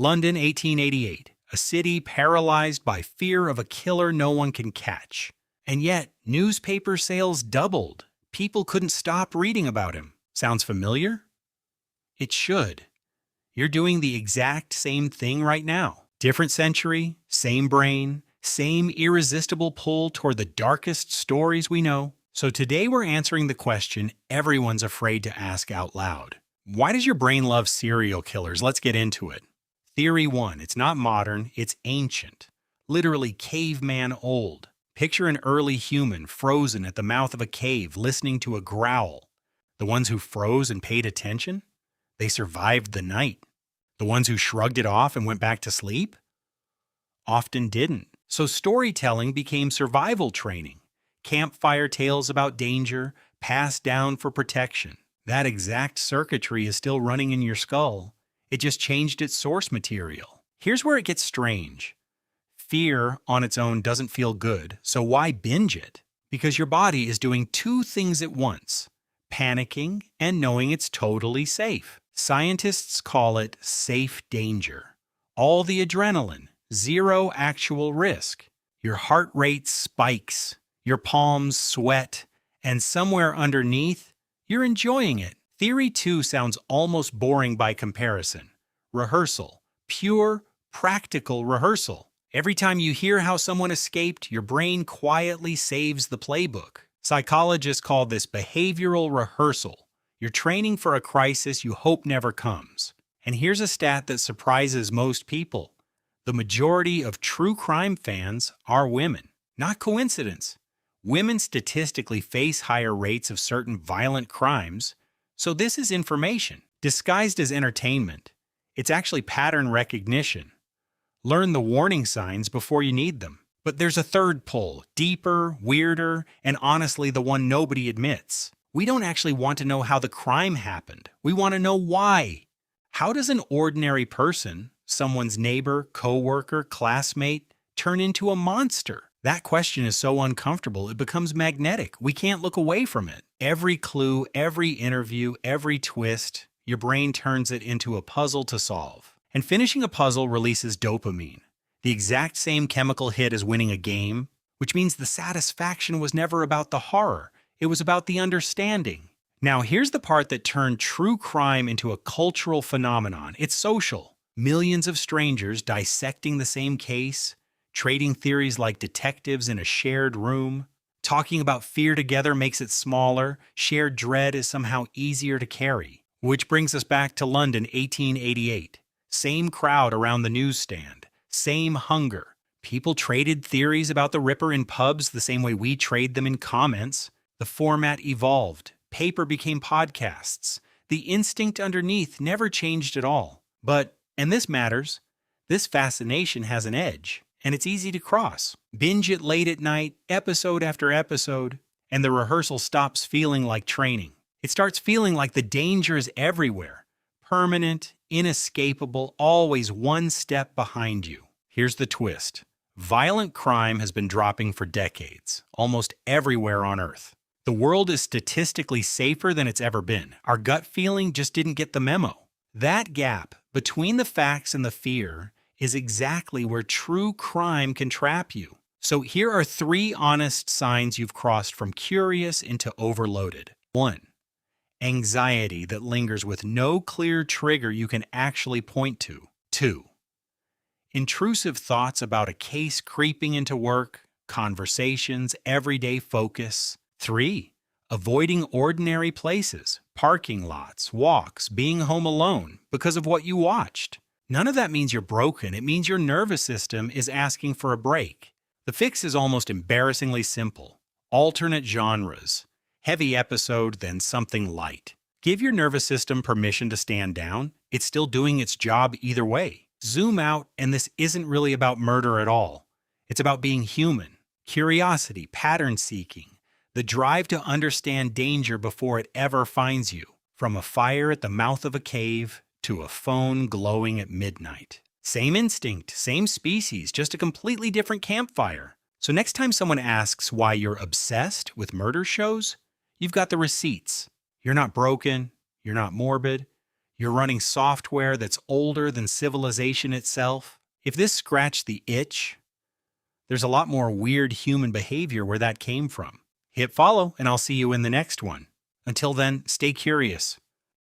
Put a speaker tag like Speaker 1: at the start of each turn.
Speaker 1: London, 1888, a city paralyzed by fear of a killer no one can catch. And yet, newspaper sales doubled. People couldn't stop reading about him. Sounds familiar? It should. You're doing the exact same thing right now. Different century, same brain, same irresistible pull toward the darkest stories we know. So today we're answering the question everyone's afraid to ask out loud. Why does your brain love serial killers? Let's get into it. Theory 1. It's not modern, it's ancient. Literally caveman old. Picture an early human frozen at the mouth of a cave listening to a growl. The ones who froze and paid attention? They survived the night. The ones who shrugged it off and went back to sleep? Often didn't. So storytelling became survival training. Campfire tales about danger, passed down for protection. That exact circuitry is still running in your skull. It just changed its source material. Here's where it gets strange. Fear on its own doesn't feel good, so why binge it? Because your body is doing two things at once: panicking and knowing it's totally safe. Scientists call it safe danger. All the adrenaline, zero actual risk. Your heart rate spikes, your palms sweat, and somewhere underneath, you're enjoying it. Theory 2 sounds almost boring by comparison. Rehearsal. Pure, practical rehearsal. Every time you hear how someone escaped, your brain quietly saves the playbook. Psychologists call this behavioral rehearsal. You're training for a crisis you hope never comes. And here's a stat that surprises most people. The majority of true crime fans are women. Not coincidence. Women statistically face higher rates of certain violent crimes, so this is information, disguised as entertainment. It's actually pattern recognition. Learn the warning signs before you need them. But there's a third pull, deeper, weirder, and honestly the one nobody admits. We don't actually want to know how the crime happened. We want to know why. How does an ordinary person, someone's neighbor, coworker, classmate, turn into a monster? That question is so uncomfortable, it becomes magnetic. We can't look away from it. Every clue, every interview, every twist, your brain turns it into a puzzle to solve. And finishing a puzzle releases dopamine, the exact same chemical hit as winning a game, which means the satisfaction was never about the horror. It was about the understanding. Now, here's the part that turned true crime into a cultural phenomenon. It's social. Millions of strangers dissecting the same case, trading theories like detectives in a shared room. Talking about fear together makes it smaller. Shared dread is somehow easier to carry. Which brings us back to London, 1888. Same crowd around the newsstand. Same hunger. People traded theories about the Ripper in pubs the same way we trade them in comments. The format evolved. Paper became podcasts. The instinct underneath never changed at all. But, and this matters, this fascination has an edge. And it's easy to cross. Binge it late at night, episode after episode, and the rehearsal stops feeling like training. It starts feeling like the danger is everywhere. Permanent, inescapable, always one step behind you. Here's the twist. Violent crime has been dropping for decades, almost everywhere on Earth. The world is statistically safer than it's ever been. Our gut feeling just didn't get the memo. That gap between the facts and the fear is exactly where true crime can trap you. So here are 3 honest signs you've crossed from curious into overloaded. 1. Anxiety that lingers with no clear trigger you can actually point to. 2. Intrusive thoughts about a case creeping into work, conversations, everyday focus. 3. Avoiding ordinary places, parking lots, walks, being home alone because of what you watched. None of that means you're broken. It means your nervous system is asking for a break. The fix is almost embarrassingly simple. Alternate genres. Heavy episode, then something light. Give your nervous system permission to stand down. It's still doing its job either way. Zoom out, and this isn't really about murder at all. It's about being human. Curiosity, pattern seeking. The drive to understand danger before it ever finds you. From a fire at the mouth of a cave to a phone glowing at midnight. Same instinct, same species, just a completely different campfire. So next time someone asks why you're obsessed with murder shows, you've got the receipts. You're not broken, you're not morbid, You're running software that's older than civilization itself. If this scratched the itch, there's a lot more weird human behavior where that came from. Hit follow, and I'll see you in the next one. Until then, stay curious.